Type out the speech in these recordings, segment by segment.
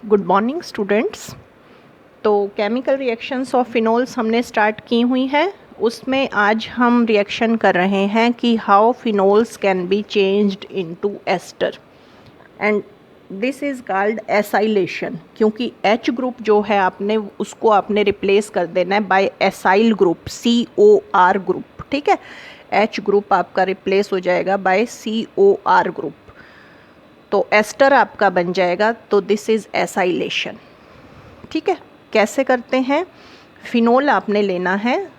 Good morning students. तो chemical reactions of phenols हमने start की हुई है। उसमें आज हम रिएक्शन कर रहे हैं कि how phenols can be changed into ester and this is called acylation, क्योंकि H ग्रुप जो है उसको आपने रिप्लेस कर देना है by acyl group, COR group. ठीक है, H ग्रुप आपका रिप्लेस हो जाएगा बाय COR ग्रुप, तो एस्टर आपका बन जाएगा। तो दिस इज़ एसाइलेशन। ठीक है, कैसे करते हैं? फिनोल आपने लेना है,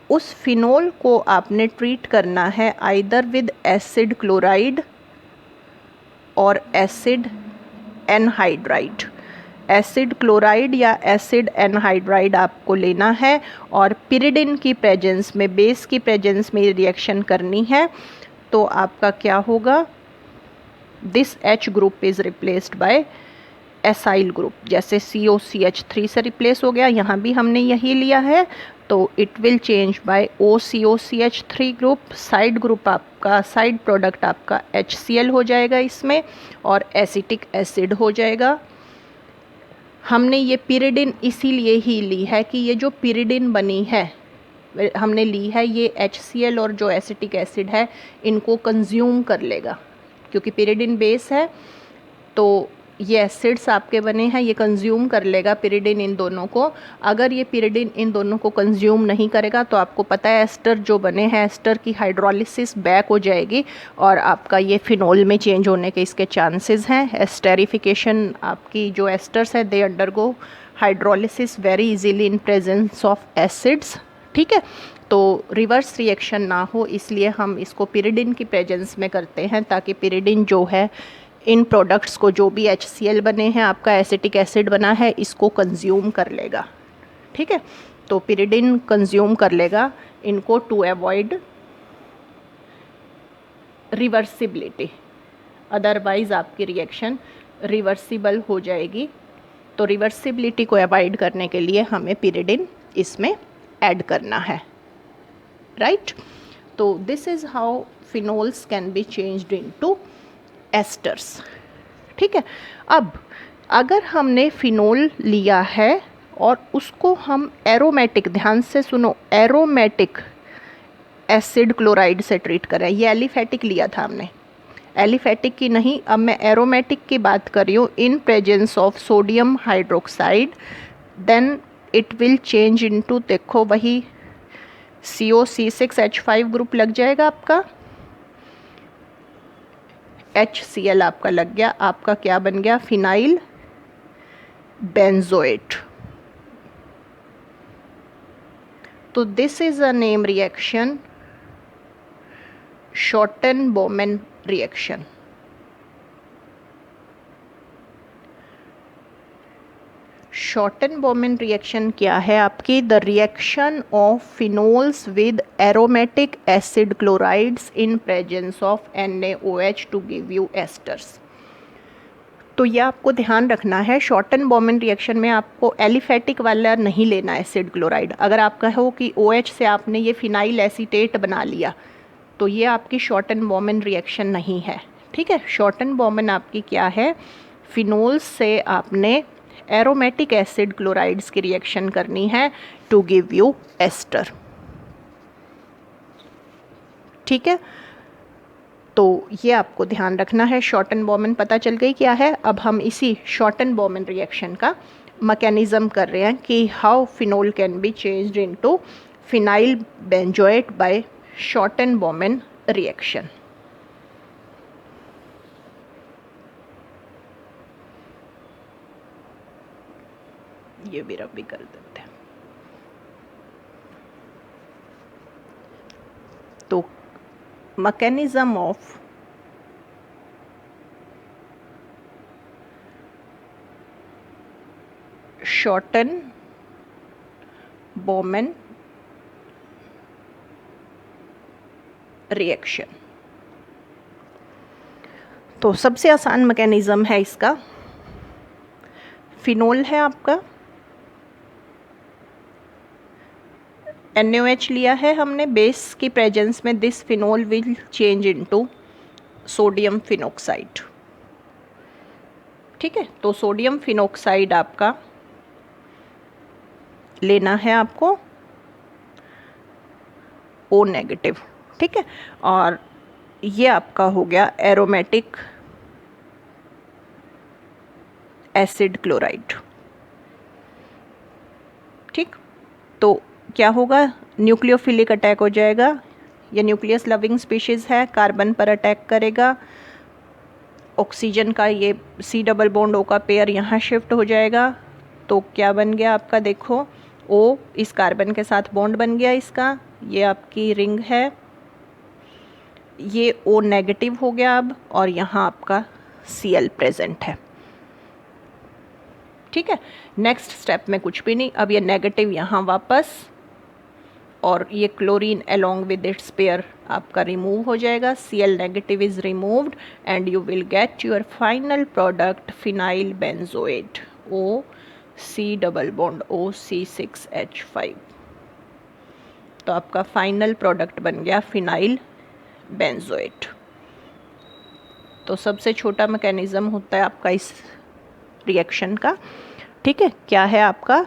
उस फिनोल को आपने ट्रीट करना है आइदर विद एसिड क्लोराइड और एसिड एनहाइड्राइड। एसिड क्लोराइड या एसिड एनहाइड्राइड आपको लेना है और पिरिडिन की प्रेजेंस में, बेस की प्रेजेंस में रिएक्शन करनी है। तो आपका क्या होगा? This H group is replaced by acyl group. जैसे COCH3 से रिप्लेस हो गया, यहाँ भी हमने यही लिया है, तो it will change bye OCOCH3 group. Side group आपका, साइड प्रोडक्ट आपका HCl हो जाएगा इसमें, और एसिटिक एसिड हो जाएगा। हमने ये पिरिडिन इसीलिए ही ली है कि ये जो पिरिडिन बनी है हमने ली है, ये HCl और जो एसिटिक एसिड है इनको कंज्यूम कर लेगा, क्योंकि पिरिडिन बेस है तो ये एसिड्स आपके बने हैं, ये कंज्यूम कर लेगा पिरिडिन इन दोनों को। अगर ये पिरिडिन इन दोनों को कंज्यूम नहीं करेगा तो आपको पता है एस्टर जो बने हैं, एस्टर की हाइड्रोलिसिस बैक हो जाएगी और आपका ये फिनोल में चेंज होने के इसके चांसेस हैं। एस्टेरिफिकेशन, आपकी जो एस्टर्स है they undergo hydrolysis very easily in presence of acids. ठीक है, तो रिवर्स रिएक्शन ना हो इसलिए हम इसको पिरिडिन की प्रेजेंस में करते हैं, ताकि पिरिडिन जो है इन प्रोडक्ट्स को, जो भी HCl बने हैं, आपका एसिटिक एसिड बना है, इसको कंज्यूम कर लेगा। ठीक है, तो पिरिडिन कंज्यूम कर लेगा इनको टू अवॉइड रिवर्सिबिलिटी, अदरवाइज आपकी रिएक्शन रिवर्सिबल हो जाएगी। तो रिवर्सिबिलिटी को अवॉइड करने के लिए हमें पिरिडिन इसमें ऐड करना है, राइट? तो this is how phenols can be changed into asters. ठीक है, अब अगर हमने फिनोल लिया है और उसको हम एरोमेटिक, ध्यान से सुनो, एरोमेटिक एसिड क्लोराइड से ट्रीट करें, ये एलिफेटिक लिया था हमने, एलिफेटिक की नहीं, अब मैं एरोमेटिक की बात कर रही हूँ, in presence of sodium hydroxide, then it will change into, देखो वही COC6H5 ग्रुप लग जाएगा आपका, HCl आपका लग गया, आपका क्या बन गया? Phenyl benzoate. तो this is a name reaction Schotten Baumann reaction. Schotten Baumann reaction क्या है आपकी? The reaction of phenols with aromatic acid chlorides in presence of NaOH to give you esters. तो ये आपको ध्यान रखना है, शॉर्टन-बोमेन रिएक्शन में आपको एलिफेटिक वाला नहीं लेना एसिड क्लोराइड। अगर आप कहो कि OH से आपने ये फिनाइल एसीटेट बना लिया तो ये आपकी शॉर्टन-बोमेन रिएक्शन नहीं है। ठीक है, शॉर्टन-बोमेन आपकी क्या है? फिनोल्स से आपने एरोमेटिक एसिड क्लोराइड्स की रिएक्शन करनी है टू गिव यू एस्टर। ठीक है, तो ये आपको ध्यान रखना है। शॉर्टन-बोमेन पता चल गई क्या है। अब हम इसी शॉर्टन-बोमेन रिएक्शन का मैकेनिज्म कर रहे हैं कि how phenol can be changed into phenyl benzoate by Schotten Baumann reaction. ये भी रब भी कर देते हैं। तो मैकेनिज्म ऑफ शॉर्टन-बोमेन रिएक्शन, तो सबसे आसान मैकेनिज्म है इसका। फिनोल है आपका, NaOH लिया है हमने बेस की प्रेजेंस में, this phenol will change into sodium phenoxide. ठीक है, तो सोडियम फिनोक्साइड आपका लेना है आपको O-। ठीक है, और ये आपका हो गया एरोमेटिक एसिड क्लोराइड। ठीक, तो क्या होगा, न्यूक्लियोफिलिक अटैक हो जाएगा, ये न्यूक्लियस लविंग स्पीशीज़ है, कार्बन पर अटैक करेगा, ऑक्सीजन का ये C डबल बॉन्ड O का पेयर यहाँ शिफ्ट हो जाएगा, तो क्या बन गया आपका, देखो O इस कार्बन के साथ बॉन्ड बन गया इसका, ये आपकी रिंग है, ये O- हो गया अब, और यहाँ आपका Cl प्रेजेंट है। ठीक है, नेक्स्ट स्टेप में कुछ भी नहीं, अब ये नेगेटिव यहाँ वापस, और ये chlorine along with its pair आपका रिमूव हो जाएगा, Cl negative is removed and you will get your final product phenyl benzoate O C double bond O C6H5। तो आपका फाइनल प्रोडक्ट बन गया फिनाइल बेंजोएट। तो सबसे छोटा मैकेनिज्म होता है आपका इस रिएक्शन का। ठीक है, क्या है आपका,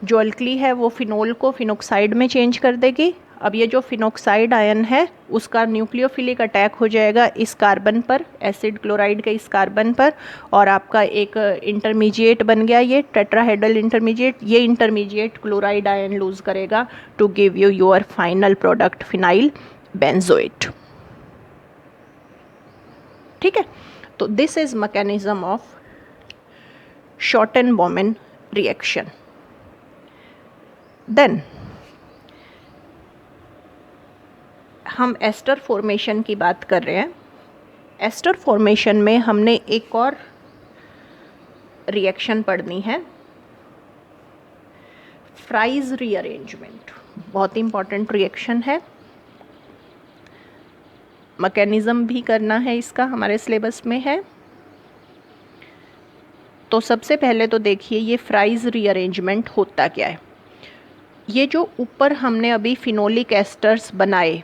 जो अल्कली है वो फिनोल को फिनोक्साइड में चेंज कर देगी। अब ये जो फिनोक्साइड आयन है उसका न्यूक्लियोफिलिक अटैक हो जाएगा इस कार्बन पर, एसिड क्लोराइड के इस कार्बन पर, और आपका एक इंटरमीडिएट बन गया ये टेट्राहेड्रल इंटरमीडिएट। ये इंटरमीडिएट क्लोराइड आयन लूज करेगा to give you your final product phenyl benzoate. ठीक है, तो this is mechanism of Schotten Baumann reaction. Then हम एस्टर फॉर्मेशन की बात कर रहे हैं। एस्टर फॉर्मेशन में हमने एक और रिएक्शन पढ़नी है, फ्राइज रीअरेंजमेंट। बहुत इंपॉर्टेंट रिएक्शन है, मैकेनिज्म भी करना है इसका, हमारे सिलेबस में है। तो सबसे पहले तो देखिए ये फ्राइज रीअरेंजमेंट होता क्या है। ये जो ऊपर हमने अभी फिनोलिक एस्टर्स बनाए,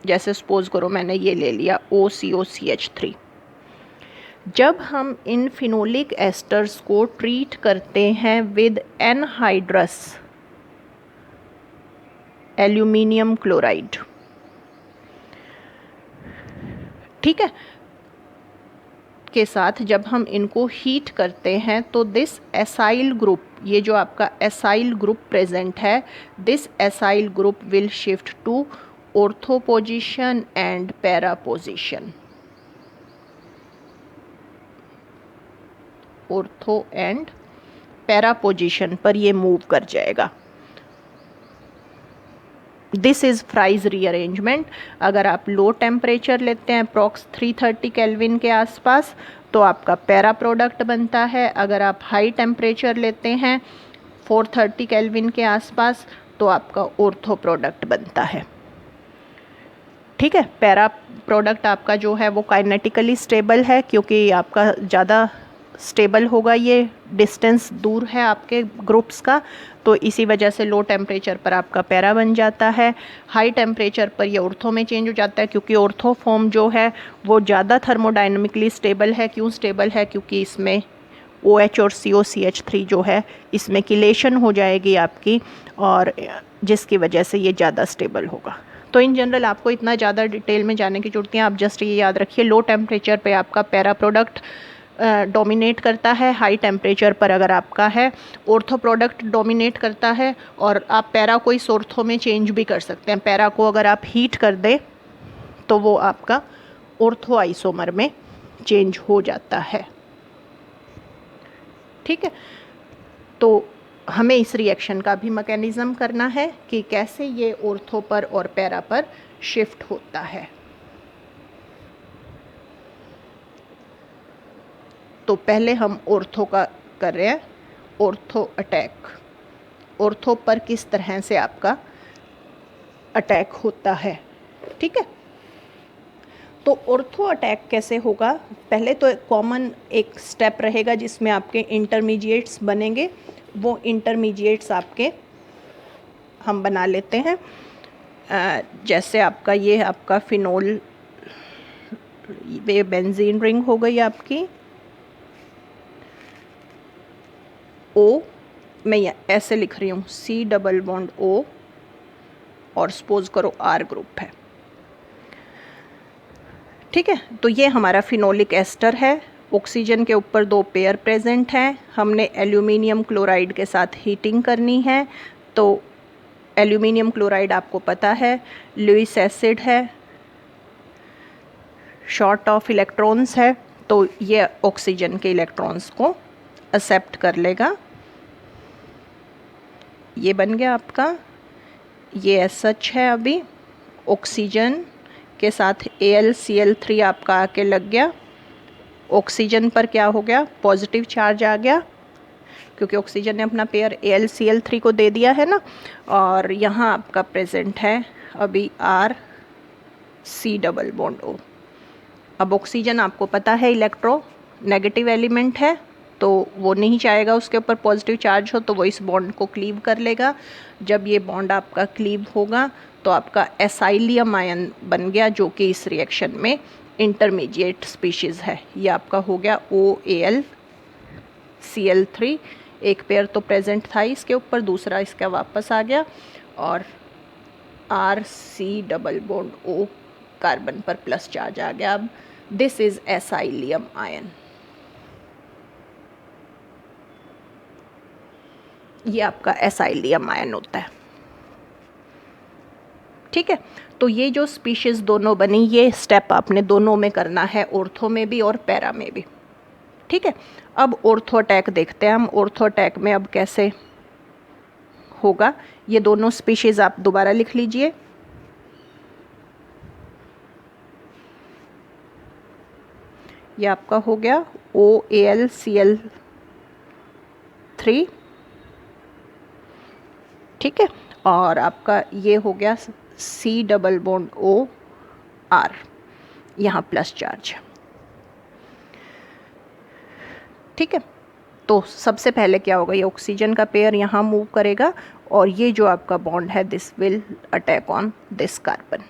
जैसे सपोज करो मैंने ये ले लिया OCOCH3, जब हम इन फिनोलिक एस्टर्स को ट्रीट करते हैं विद एनहाइड्रस एल्यूमिनियम क्लोराइड, ठीक है, के साथ जब हम इनको हीट करते हैं तो दिस एसाइल ग्रुप, ये जो आपका एसाइल ग्रुप प्रेजेंट है, this acyl group will shift to ortho position and para position. Ortho and para position पर ये मूव कर जाएगा। This is Fries rearrangement. अगर आप लो टेम्परेचर लेते हैं अप्रॉक्स 330 केल्विन के आसपास तो आपका पैरा प्रोडक्ट बनता है। अगर आप हाई टेम्परेचर लेते हैं 430 केल्विन के आसपास तो आपका ऑर्थो प्रोडक्ट बनता है। ठीक है, पैरा प्रोडक्ट आपका जो है वो काइनेटिकली स्टेबल है क्योंकि आपका ज़्यादा स्टेबल होगा, ये डिस्टेंस दूर है आपके ग्रुप्स का, तो इसी वजह से लो टेम्परेचर पर आपका पैरा बन जाता है। हाई टेम्परेचर पर ये ऑर्थो में चेंज हो जाता है क्योंकि ऑर्थो फॉर्म जो है वो ज़्यादा थर्मोडाइनमिकली स्टेबल है। क्यों स्टेबल है? क्योंकि इसमें OH और COCH3 जो है इसमें किलेशन हो जाएगी आपकी, और जिसकी वजह से ये ज़्यादा स्टेबल होगा। तो इन जनरल आपको इतना ज़्यादा डिटेल में जाने की जरूरत नहीं है, आप जस्ट ये याद रखिए लो टेम्परेचर पे आपका पैरा प्रोडक्ट डोमिनेट करता है, हाई टेम्परेचर पर अगर आपका है ऑर्थो प्रोडक्ट डोमिनेट करता है, और आप पैरा को इस ऑर्थो में चेंज भी कर सकते हैं। पैरा को अगर आप हीट कर दें तो वो आपका ऑर्थो आइसोमर में चेंज हो जाता है। ठीक है, तो हमें इस रिएक्शन का भी मैकेनिज्म करना है कि कैसे ये ऑर्थो पर और पैरा पर शिफ्ट होता है। तो पहले हम ऑर्थो का कर रहे हैं, ऑर्थो अटैक। ऑर्थो पर किस तरह से आपका अटैक होता है। ठीक है, तो ऑर्थो अटैक कैसे होगा? पहले तो कॉमन एक स्टेप रहेगा जिसमें आपके इंटरमीडिएट्स बनेंगे। वो इंटरमीडिएट्स आपके हम बना लेते हैं। जैसे आपका ये आपका फिनोल, ये बेंजीन रिंग हो गई आपकी, ओ मैं ऐसे लिख रही हूँ, C डबल बॉन्ड O, और सपोज करो R ग्रुप है। ठीक है, तो ये हमारा फिनोलिक एस्टर है। ऑक्सीजन के ऊपर 2 पेयर प्रेजेंट हैं। हमने एल्यूमिनियम क्लोराइड के साथ हीटिंग करनी है। तो एल्यूमिनियम क्लोराइड आपको पता है लुईस एसिड है, शॉर्ट ऑफ इलेक्ट्रॉन्स है, तो ये ऑक्सीजन के इलेक्ट्रॉन्स को एक्सेप्ट कर लेगा। ये बन गया आपका, ये एसएच है। अभी ऑक्सीजन के साथ AlCl3 आपका आके लग गया। ऑक्सीजन पर क्या हो गया, पॉजिटिव चार्ज आ गया, क्योंकि ऑक्सीजन ने अपना पेयर AlCl3 को दे दिया है ना। और यहाँ आपका प्रेजेंट है अभी RC डबल बॉन्ड O। अब ऑक्सीजन आपको पता है इलेक्ट्रो नेगेटिव एलिमेंट है, तो वो नहीं चाहेगा उसके ऊपर पॉजिटिव चार्ज हो, तो वो इस बॉन्ड को क्लीव कर लेगा। जब ये बॉन्ड आपका क्लीव होगा तो आपका एसाइलियम आयन बन गया, जो कि इस रिएक्शन में इंटरमीडिएट स्पीशीज़ है। ये आपका हो गया OAlCl3। एक पेयर तो प्रेजेंट था इसके ऊपर, दूसरा इसका वापस आ गया, और RC double bond O carbon पर प्लस चार्ज आ गया। अब दिस इज एसाइलियम आयन। ये आपका एसाइलियम आयन होता है। ठीक है, तो ये जो स्पीशीज दोनों बनी, ये स्टेप आपने दोनों में करना है, ऑर्थो में भी और पैरा में भी। ठीक है, अब ऑर्थो अटैक देखते हैं हम। ऑर्थो अटैक में अब कैसे होगा, ये दोनों स्पीशीज आप दोबारा लिख लीजिए। ये आपका हो गया OAlCl3। ठीक है, और आपका ये हो गया C double bond O R, यहाँ प्लस चार्ज। ठीक है, तो सबसे पहले क्या होगा, ये ऑक्सीजन का पेयर यहाँ मूव करेगा, और ये जो आपका बॉन्ड है this will attack on this carbon.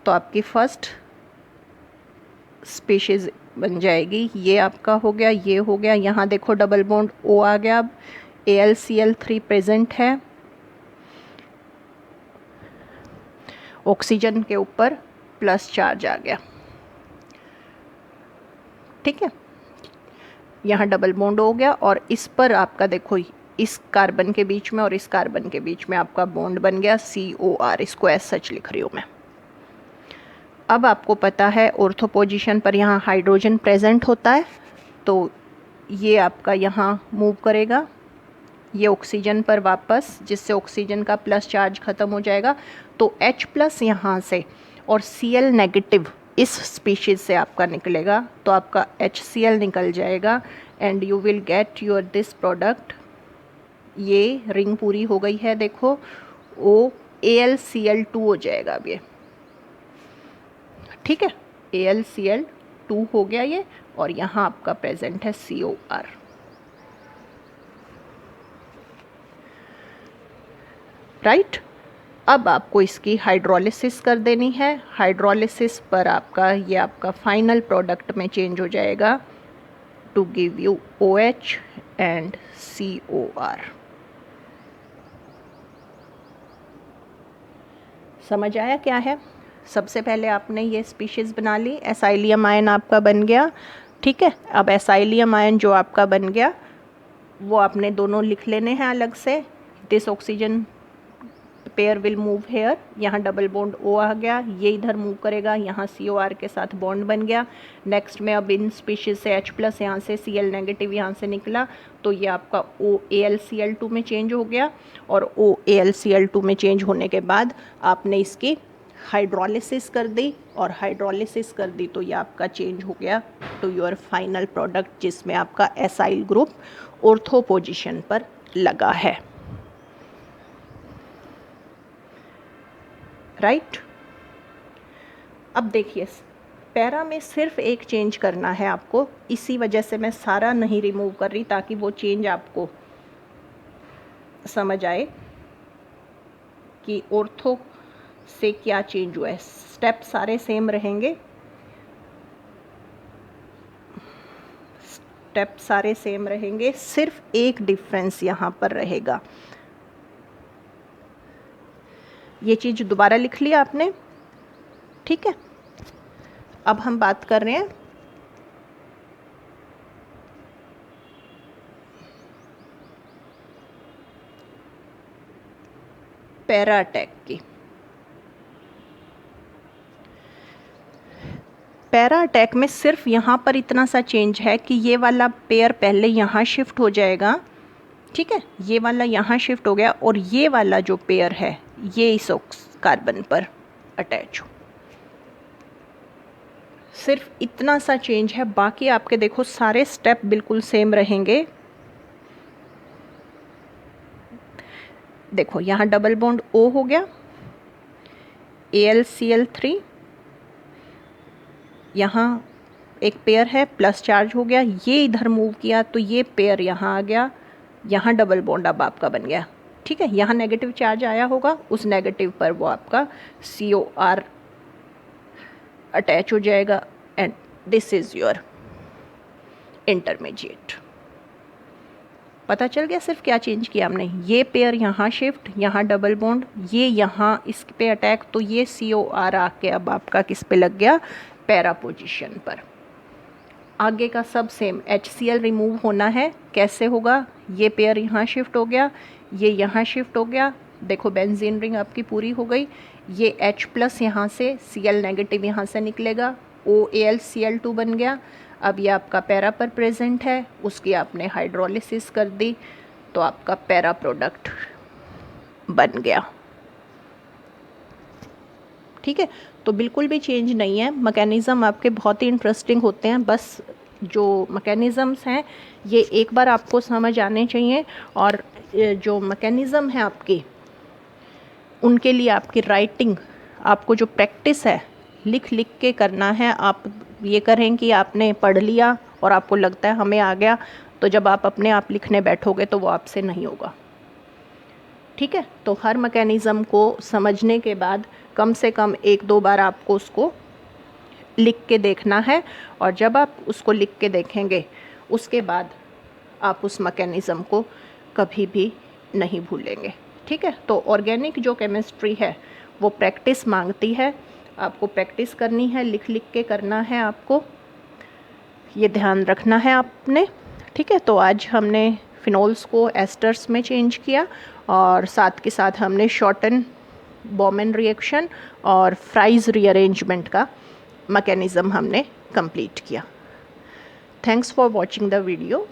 तो आपकी फर्स्ट स्पीशीज बन जाएगी। ये आपका हो गया, ये हो गया, यहाँ देखो डबल बॉन्ड O आ गया। अब AlCl3 प्रेजेंट है, ऑक्सीजन के ऊपर प्लस चार्ज आ गया। ठीक है, यहाँ डबल बॉन्ड हो गया, और इस पर आपका देखो इस कार्बन के बीच में और इस कार्बन के बीच में आपका बॉन्ड बन गया COR। इसको एज सच लिख रही हूँ मैं। अब आपको पता है ऑर्थो पोजीशन पर यहाँ हाइड्रोजन प्रेजेंट होता है, तो ये आपका यहाँ मूव करेगा, ये ऑक्सीजन पर वापस, जिससे ऑक्सीजन का प्लस चार्ज ख़त्म हो जाएगा। तो H प्लस यहाँ से और Cl नेगेटिव इस स्पीशीज से आपका निकलेगा, तो आपका HCl निकल जाएगा, and you will get your this product. ये रिंग पूरी हो गई है, देखो OAlCl2 हो जाएगा अब ये। ठीक है, AlCl2 हो गया ये, और यहाँ आपका प्रेजेंट है COR। राइट, अब आपको इसकी हाइड्रोलिसिस कर देनी है। हाइड्रोलिसिस पर आपका ये आपका फाइनल प्रोडक्ट में चेंज हो जाएगा to give you OH and COR। समझ आया क्या है? सबसे पहले आपने ये स्पीशीज़ बना ली, एसाइलियम आयन आपका बन गया। ठीक है, अब एसाइलियम आयन जो आपका बन गया वो आपने दोनों लिख लेने हैं अलग से। This oxygen pair will move here, यहाँ डबल बॉन्ड O आ गया, ये इधर मूव करेगा, यहाँ COR के साथ बॉन्ड बन गया। नेक्स्ट में अब इन स्पीशीज से H प्लस यहाँ से Cl नेगेटिव यहाँ से निकला, तो ये आपका OAlCl2 में चेंज हो गया, और OAlCl2 में चेंज होने के बाद आपने इसकी हाइड्रोलिसिस कर दी, और हाइड्रोलिसिस कर दी तो ये आपका चेंज हो गया टू योर फाइनल प्रोडक्ट, जिसमें आपका एसाइल ग्रुप ऑर्थो पोजीशन पर लगा है। राइट, अब देखिए पैरा में सिर्फ एक चेंज करना है आपको, इसी वजह से मैं सारा नहीं रिमूव कर रही ताकि वो चेंज आपको समझ आए। कि ऑर्थो से क्या चेंज हुआ है। स्टेप सारे सेम रहेंगे, स्टेप सारे सेम रहेंगे, सिर्फ एक डिफरेंस यहाँ पर रहेगा। ये चीज़ दोबारा लिख लिया आपने, ठीक है। अब हम बात कर रहे हैं पैरा अटैक की। पैरा अटैक में सिर्फ यहाँ पर इतना सा चेंज है कि ये वाला पेयर पहले यहाँ शिफ्ट हो जाएगा, ठीक है, ये वाला यहाँ शिफ्ट हो गया और ये वाला जो पेयर है ये इस कार्बन पर अटैच हो। सिर्फ इतना सा चेंज है, बाकी आपके देखो सारे स्टेप बिल्कुल सेम रहेंगे। देखो यहाँ डबल बॉन्ड O हो गया, AlCl3, यहाँ एक पेयर है प्लस चार्ज हो गया, ये इधर मूव किया तो ये पेयर यहाँ आ गया, यहाँ डबल बॉन्ड अब आपका बन गया, ठीक है। यहाँ नेगेटिव चार्ज आया होगा, उस नेगेटिव पर वो आपका COR अटैच हो जाएगा and this is your intermediate. पता चल गया सिर्फ क्या चेंज किया हमने, ये पेयर यहाँ शिफ्ट, यहाँ डबल बॉन्ड, ये यहाँ इस पे अटैक, तो ये COR आके अब आपका किस पे लग गया, पैरा पोजीशन पर। आगे का सब सेम, HCl रिमूव होना है, कैसे होगा, ये पेयर यहाँ शिफ्ट हो गया, ये यहाँ शिफ्ट हो गया, देखो बेंजीन रिंग आपकी पूरी हो गई, ये H+ यहाँ से, Cl नेगेटिव यहाँ से निकलेगा, OAlCl2 बन गया। अब ये आपका पैरा पर प्रेजेंट है, उसकी आपने हाइड्रोलिसिस कर दी तो आपका पैरा प्रोडक्ट बन गया, ठीक है। तो बिल्कुल भी चेंज नहीं है। मैकेनिज़्म आपके बहुत ही इंटरेस्टिंग होते हैं, बस जो मैकेनिज़म्स हैं ये एक बार आपको समझ आने चाहिए, और जो मैकेनिज़्म है आपकी उनके लिए आपकी राइटिंग, आपको जो प्रैक्टिस है लिख लिख के करना है। आप ये करें कि आपने पढ़ लिया और आपको लगता है हमें आ गया, तो जब आप अपने आप लिखने बैठोगे तो वो आपसे नहीं होगा, ठीक है। तो हर मैकेनिज़्म को समझने के बाद कम से कम 1-2 बार आपको उसको लिख के देखना है, और जब आप उसको लिख के देखेंगे उसके बाद आप उस मैकेनिज़्म को कभी भी नहीं भूलेंगे, ठीक है। तो ऑर्गेनिक जो केमिस्ट्री है वो प्रैक्टिस मांगती है, आपको प्रैक्टिस करनी है, लिख लिख के करना है, आपको ये ध्यान रखना है आपने, ठीक है। तो आज हमने फिनोल्स को एस्टर्स में चेंज किया, और साथ के साथ हमने शॉर्टन बॉमेन रिएक्शन और फ्राइज रीअरेंजमेंट का मैकेनिज़्म हमने कंप्लीट किया। Thanks for watching the video.